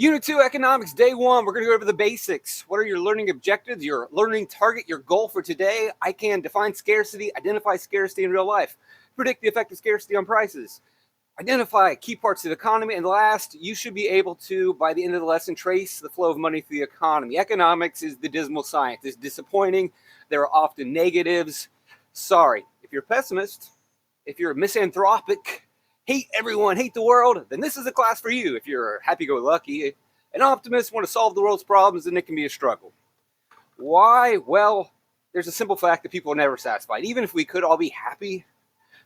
Unit 2 Economics, Day 1. We're going to go over the basics. What are your learning objectives, your learning target, your goal for today? I can define scarcity, identify scarcity in real life, predict the effect of scarcity on prices, identify key parts of the economy, and last, you should be able to, by the end of the lesson, trace the flow of money through the economy. Economics is the dismal science. It's disappointing. There are often negatives. Sorry. If you're a pessimist, if you're a misanthropic, hate everyone, hate the world, then this is a class for you. If you're happy-go-lucky, an optimist, want to solve the world's problems, then it can be a struggle. Why? Well, there's a simple fact that people are never satisfied. Even if we could all be happy,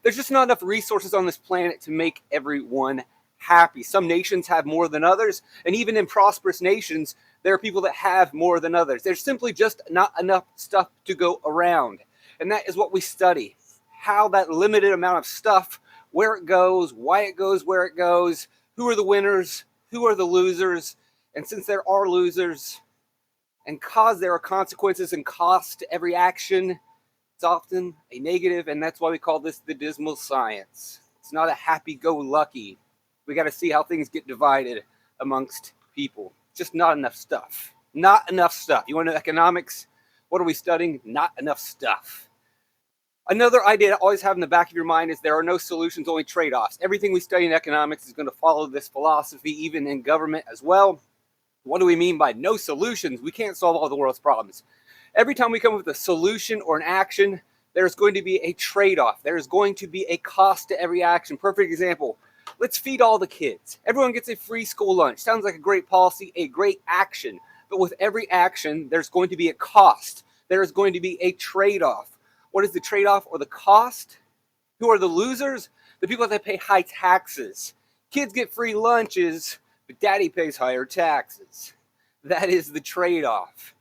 there's just not enough resources on this planet to make everyone happy. Some nations have more than others, and even in prosperous nations, there are people that have more than others. There's simply just not enough stuff to go around. And that is what we study. How that limited amount of stuff, where it goes, why it goes where it goes, who are the winners, who are the losers, and since there are losers, and cause there are consequences and costs to every action, it's often a negative, and that's why we call this the dismal science. It's not a happy-go-lucky. We got to see how things get divided amongst people. Just not enough stuff. Not enough stuff. You want to know economics? What are we studying? Not enough stuff. Another idea to always have in the back of your mind is there are no solutions, only trade-offs. Everything we study in economics is going to follow this philosophy, even in government as well. What do we mean by no solutions? We can't solve all the world's problems. Every time we come up with a solution or an action, there's going to be a trade-off. There's going to be a cost to every action. Perfect example. Let's feed all the kids. Everyone gets a free school lunch. Sounds like a great policy, a great action. But with every action, there's going to be a cost. There is going to be a trade-off. What is the trade-off or the cost? Who are the losers? The people that pay high taxes. Kids get free lunches, but daddy pays higher taxes. That is the trade-off.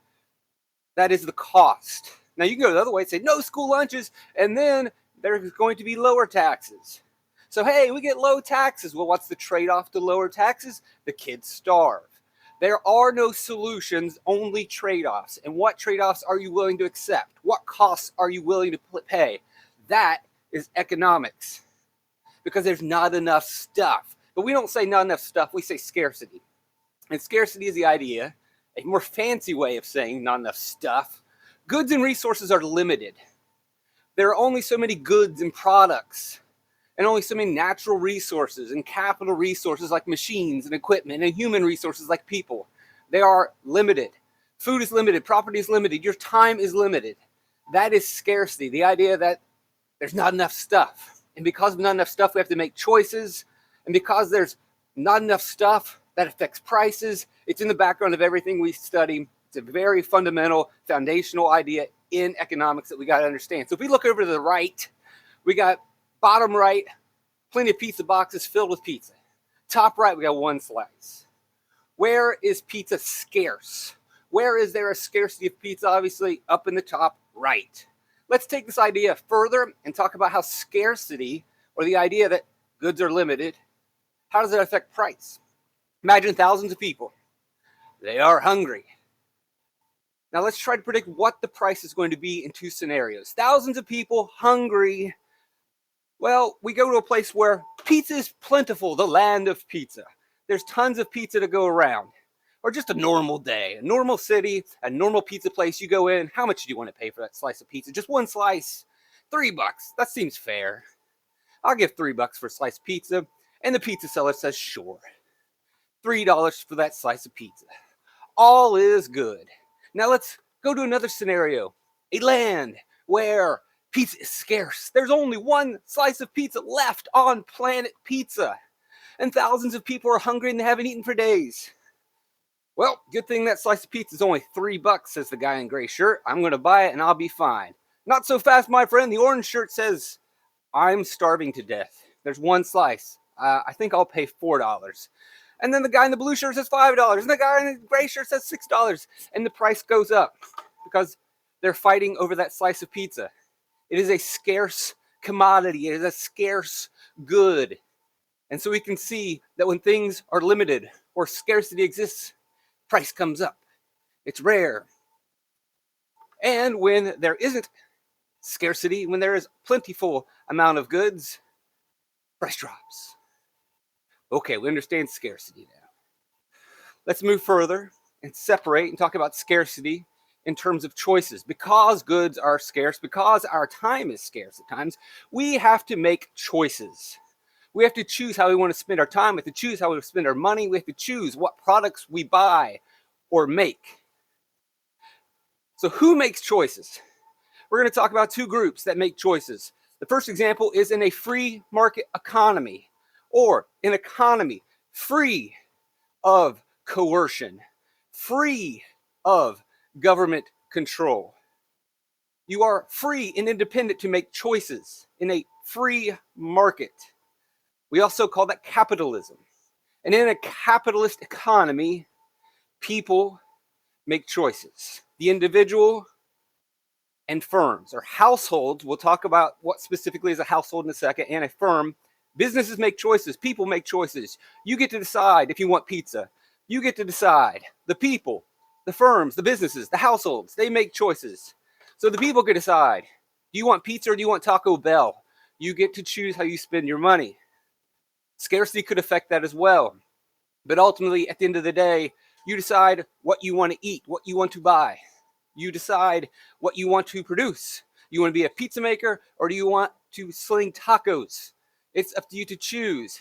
That is the cost. Now you can go the other way and say no school lunches, and then there's going to be lower taxes. So hey, we get low taxes. Well, what's the trade-off to lower taxes? The kids starve. There are no solutions, only trade-offs. And what trade-offs are you willing to accept? What costs are you willing to pay? That is economics. Because there's not enough stuff. But we don't say not enough stuff, we say scarcity. And scarcity is the idea, a more fancy way of saying not enough stuff. Goods and resources are limited. There are only so many goods and products, and only so many natural resources and capital resources like machines and equipment, and human resources like people. They are limited. Food is limited, property is limited, your time is limited. That is scarcity, the idea that there's not enough stuff. And because of not enough stuff, we have to make choices. And because there's not enough stuff, that affects prices. It's in the background of everything we study. It's a very fundamental, foundational idea in economics that we got to understand. So if we look over to the right, we got bottom right, plenty of pizza boxes filled with pizza. Top right, we got one slice. Where is pizza scarce? Where is there a scarcity of pizza? Obviously, up in the top right. Let's take this idea further and talk about how scarcity, or the idea that goods are limited, how does it affect price? Imagine thousands of people. They are hungry. Now let's try to predict what the price is going to be in two scenarios. Thousands of people hungry. Well, we go to a place where pizza is plentiful, the land of pizza. There's tons of pizza to go around. Or just a normal day, a normal city, a normal pizza place. You go in, how much do you want to pay for that slice of pizza? Just one slice, $3. That seems fair. I'll give $3 for a slice of pizza. And the pizza seller says, sure. $3 for that slice of pizza. All is good. Now let's go to another scenario. A land where pizza is scarce. There's only one slice of pizza left on planet pizza. And thousands of people are hungry and they haven't eaten for days. Well, good thing that slice of pizza is only $3, says the guy in gray shirt. I'm going to buy it and I'll be fine. Not so fast, my friend. The orange shirt says, I'm starving to death. There's one slice. I think I'll pay $4. And then the guy in the blue shirt says $5. And the guy in the gray shirt says $6. And the price goes up because they're fighting over that slice of pizza. It is a scarce commodity. It is a scarce good. And so we can see that when things are limited or scarcity exists, price comes up. It's rare. And when there isn't scarcity, when there is plentiful amount of goods, price drops. Okay, we understand scarcity now. Let's move further and separate and talk about scarcity in terms of choices. Because goods are scarce, because our time is scarce at times, we have to make choices. We have to choose how we want to spend our time. We have to choose how we spend our money. We have to choose what products we buy or make. So who makes choices? We're going to talk about two groups that make choices. The first example is in a free market economy, or an economy free of coercion, free of government control. You are free and independent to make choices in a free market. We also call that capitalism. And in a capitalist economy, people make choices. The individual and firms, or households, we'll talk about what specifically is a household in a second, and a firm. Businesses make choices. People make choices. You get to decide if you want pizza. You get to decide. The people, the firms, the businesses, the households, they make choices. So the people can decide, do you want pizza or do you want Taco Bell? You get to choose how you spend your money. Scarcity could affect that as well. But ultimately, at the end of the day, you decide what you want to eat, what you want to buy. You decide what you want to produce. You want to be a pizza maker, or do you want to sling tacos? It's up to you to choose.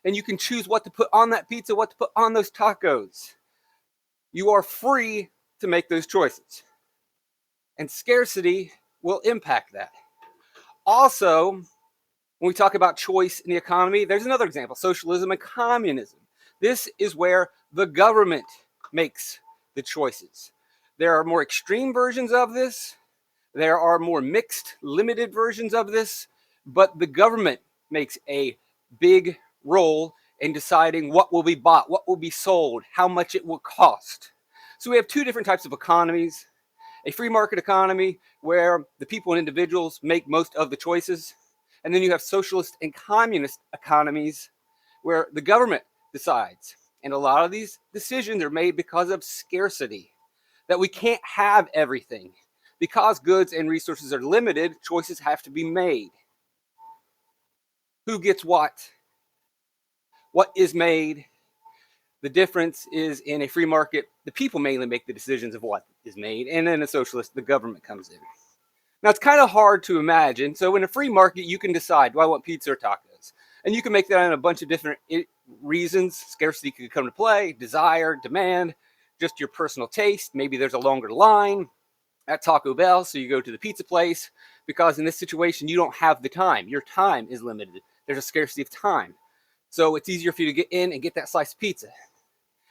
And you can choose what to put on that pizza, what to put on those tacos. You are free to make those choices. And scarcity will impact that. Also, when we talk about choice in the economy, there's another example, socialism and communism. This is where the government makes the choices. There are more extreme versions of this. There are more mixed, limited versions of this, but the government makes a big role in deciding what will be bought, what will be sold, how much it will cost. So we have two different types of economies. A free market economy where the people and individuals make most of the choices. And then you have socialist and communist economies where the government decides. And a lot of these decisions are made because of scarcity, that we can't have everything. Because goods and resources are limited, choices have to be made. Who gets what? What is made? The difference is in a free market, the people mainly make the decisions of what is made, and in a socialist, the government comes in. Now, it's kind of hard to imagine. So in a free market, you can decide, do I want pizza or tacos? And you can make that on a bunch of different reasons. Scarcity could come to play, desire, demand, just your personal taste. Maybe there's a longer line at Taco Bell, so you go to the pizza place, because in this situation, you don't have the time. Your time is limited. There's a scarcity of time. So it's easier for you to get in and get that slice of pizza.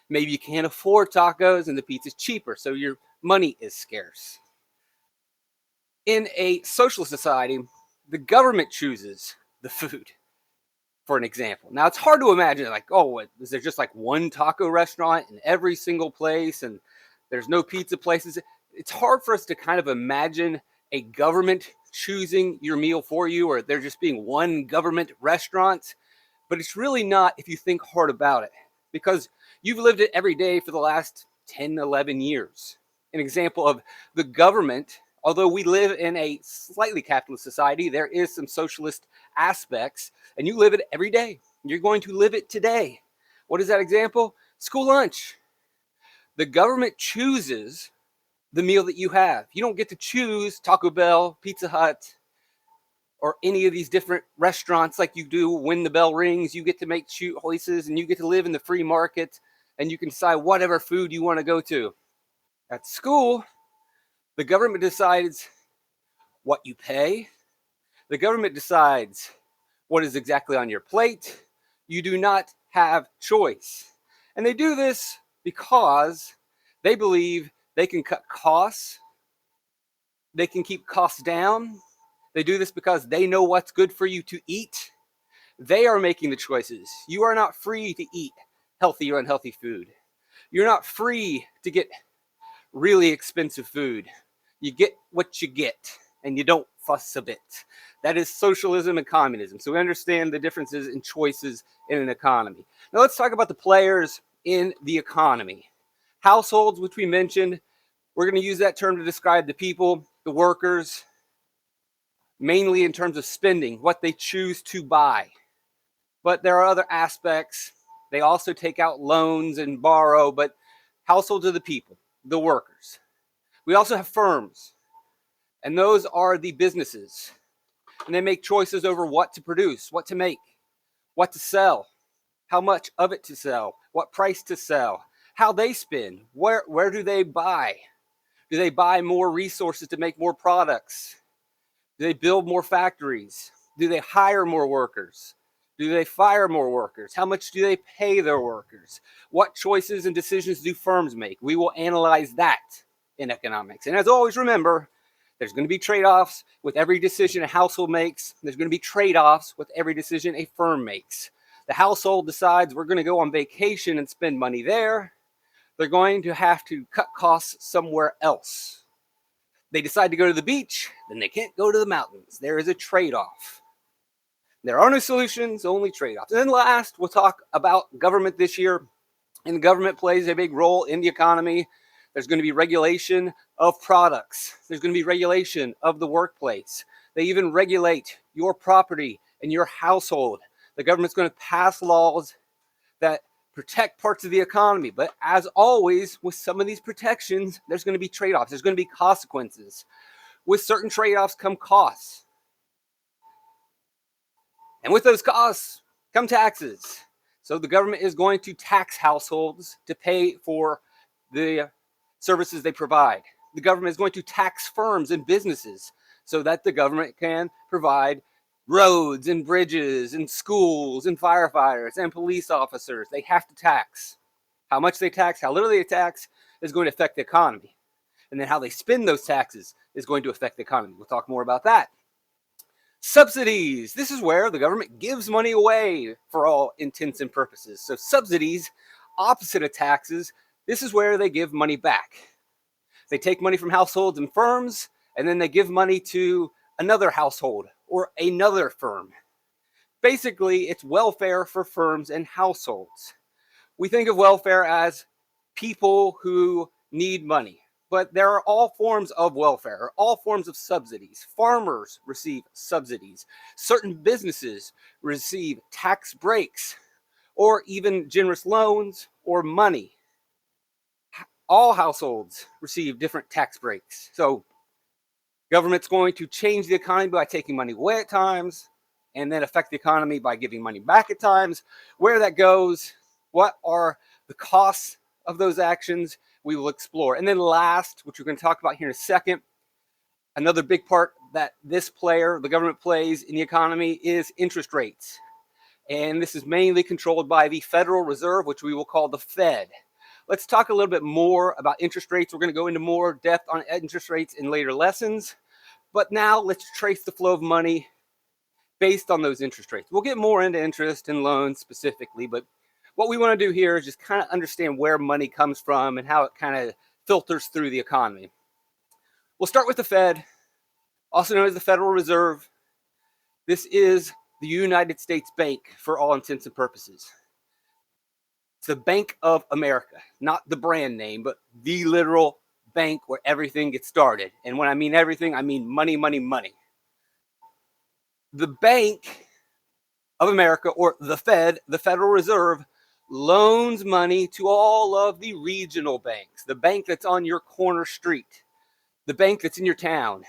Maybe you can't afford tacos and the pizza's cheaper, so your money is scarce. In a socialist society, the government chooses the food, for an example. Now, it's hard to imagine, like, oh, is there just like one taco restaurant in every single place and there's no pizza places? It's hard for us to kind of imagine a government choosing your meal for you, or there just being one government restaurant. But it's really not if you think hard about it, because you've lived it every day for the last 10, 11 years. An example of the government, although we live in a slightly capitalist society, there is some socialist aspects, and you live it every day. You're going to live it today. What is that example? School lunch. The government chooses the meal that you have. You don't get to choose Taco Bell, Pizza Hut, or any of these different restaurants like you do when the bell rings. You get to make choices, and you get to live in the free market, and you can decide whatever food you want to go to. At school, the government decides what you pay. The government decides what is exactly on your plate. You do not have choice. And they do this because they believe they can cut costs. They can keep costs down. They do this because they know what's good for you to eat. They are making the choices. You are not free to eat healthy or unhealthy food. You're not free to get really expensive food. You get what you get, and you don't fuss a bit. That is socialism and communism. So we understand the differences in choices in an economy. Now let's talk about the players in the economy. Households, which we mentioned, we're going to use that term to describe the people, the workers, mainly in terms of spending, what they choose to buy. But there are other aspects They also take out loans and borrow, but households are the people, the workers. We also have firms, and those are the businesses. And they make choices over what to produce, what to make, what to sell, how much of it to sell, what price to sell, how they spend, where do they buy? Do they buy more resources to make more products? Do they build more factories? Do they hire more workers? Do they fire more workers? How much do they pay their workers? What choices and decisions do firms make? We will analyze that in economics. And as always, remember, there's going to be trade-offs with every decision a household makes. There's going to be trade-offs with every decision a firm makes. The household decides we're going to go on vacation and spend money there. They're going to have to cut costs somewhere else. They decide to go to the beach, then they can't go to the mountains. There is a trade-off. There are no solutions, only trade-offs. And then last, we'll talk about government this year. And the government plays a big role in the economy. There's going to be regulation of products. There's going to be regulation of the workplace. They even regulate your property and your household. The government's going to pass laws that protect parts of the economy. But as always, with some of these protections, there's going to be trade-offs. There's going to be consequences. With certain trade-offs come costs. And with those costs come taxes. So the government is going to tax households to pay for the services they provide. The government is going to tax firms and businesses so that the government can provide roads and bridges and schools and firefighters and police officers. They have to tax. How much they tax, how little they tax is going to affect the economy. And then how they spend those taxes is going to affect the economy. We'll talk more about that. Subsidies. This is where the government gives money away for all intents and purposes. So subsidies, opposite of taxes, this is where they give money back. They take money from households and firms, and then they give money to another household or another firm. Basically, it's welfare for firms and households. We think of welfare as people who need money, but there are all forms of welfare, all forms of subsidies. Farmers receive subsidies. Certain businesses receive tax breaks or even generous loans or money. All households receive different tax breaks. So government's going to change the economy by taking money away at times and then affect the economy by giving money back at times. Where that goes, what are the costs of those actions, we will explore. And then last, which we're going to talk about here in a second, another big part that this player, the government, plays in the economy is interest rates. And this is mainly controlled by the Federal Reserve, which we will call the Fed. Let's talk a little bit more about interest rates. We're going to go into more depth on interest rates in later lessons. But now let's trace the flow of money based on those interest rates. We'll get more into interest and loans specifically, but what we want to do here is just kind of understand where money comes from and how it kind of filters through the economy. We'll start with the Fed, also known as the Federal Reserve. This is the United States Bank for all intents and purposes. It's the Bank of America, not the brand name, but the literal bank where everything gets started. And when I mean everything, I mean money, money, money. The Bank of America, or the Fed, the Federal Reserve, loans money to all of the regional banks, the bank that's on your corner street, the bank that's in your town,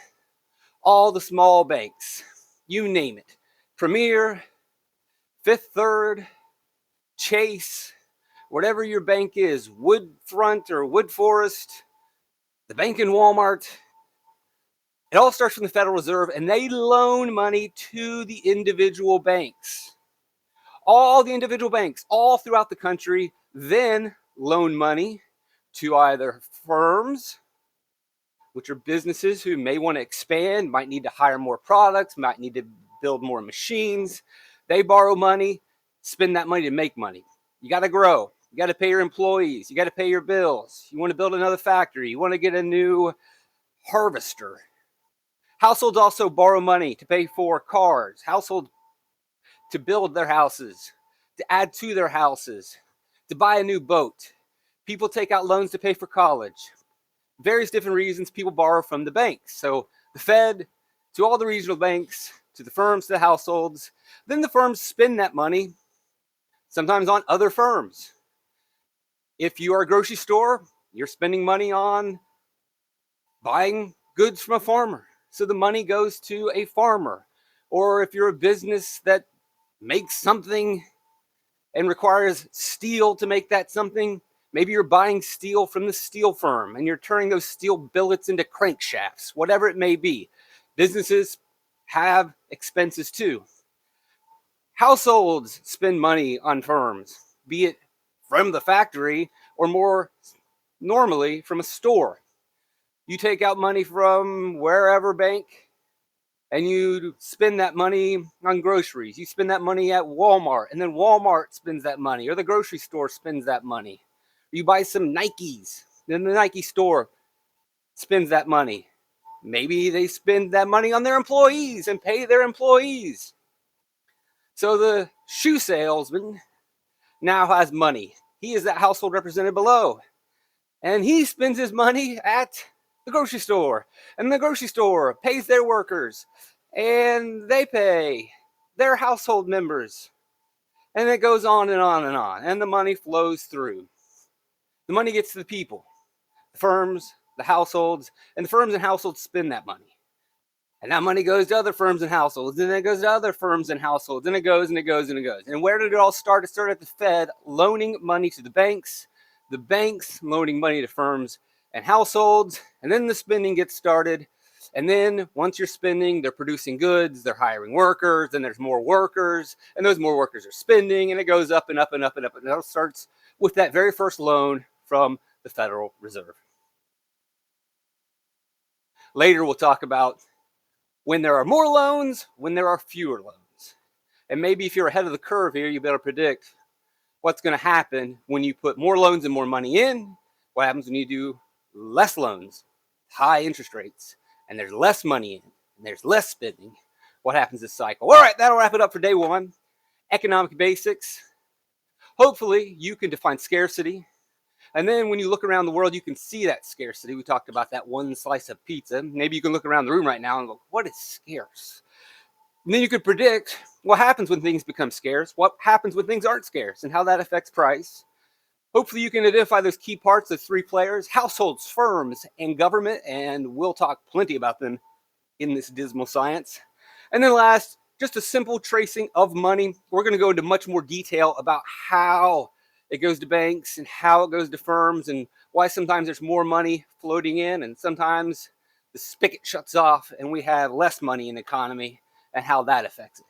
all the small banks, you name it. Premier, Fifth Third, Chase, whatever your bank is, Woodfront or Woodforest, the bank in Walmart, it all starts from the Federal Reserve, and they loan money to the individual banks. All the individual banks all throughout the country then loan money to either firms, which are businesses who may want to expand, might need to hire more products, might need to build more machines. They borrow money, spend that money to make money. You got to grow. You got to pay your employees. You got to pay your bills. You want to build another factory. You want to get a new harvester. Households also borrow money to pay for cars. Households to build their houses, to add to their houses, to buy a new boat. People take out loans to pay for college. Various different reasons people borrow from the banks. So the Fed, to all the regional banks, to the firms, to the households. Then the firms spend that money. sometimes on other firms. If you are a grocery store, you're spending money on buying goods from a farmer. So the money goes to a farmer. Or if you're a business that makes something and requires steel to make that something, maybe you're buying steel from the steel firm and you're turning those steel billets into crankshafts, whatever it may be. Businesses have expenses too. Households spend money on firms, be it from the factory or more normally from a store. You take out money from wherever bank and you spend that money on groceries. You spend that money at Walmart, and then Walmart spends that money, or the grocery store spends that money. You buy some Nikes, then the Nike store spends that money. Maybe they spend that money on their employees and pay their employees. So the shoe salesman now has money. He is that household represented below. And he spends his money at the grocery store. And the grocery store pays their workers. And they pay their household members. And it goes on and on and on. And the money flows through. The money gets to the people, the firms, the households, and the firms and households spend that money. And that money goes to other firms and households, and then it goes to other firms and households, and it goes and it goes and it goes. And where did it all start? It started at the Fed loaning money to the banks loaning money to firms and households, and then the spending gets started. And then once you're spending, they're producing goods, they're hiring workers, then there's more workers, and those more workers are spending, and it goes up and up and up and up. And it all starts with that very first loan from the Federal Reserve. Later, we'll talk about when there are more loans, when there are fewer loans. And maybe if you're ahead of the curve here, you better predict what's going to happen when you put more loans and more money in. What happens when you do less loans, high interest rates, and there's less money in, and there's less spending? What happens this cycle? All right, that'll wrap it up for day one. Economic basics. Hopefully, you can define scarcity. And then when you look around the world, you can see that scarcity. We talked about that one slice of pizza. Maybe you can look around the room right now and go, what is scarce? And then you could predict what happens when things become scarce, what happens when things aren't scarce, and how that affects price. Hopefully you can identify those key parts, those three players: households, firms, and government, and we'll talk plenty about them in this dismal science. And then last, just a simple tracing of money. We're going to go into much more detail about how it goes to banks and how it goes to firms and why sometimes there's more money floating in and sometimes the spigot shuts off and we have less money in the economy and how that affects it.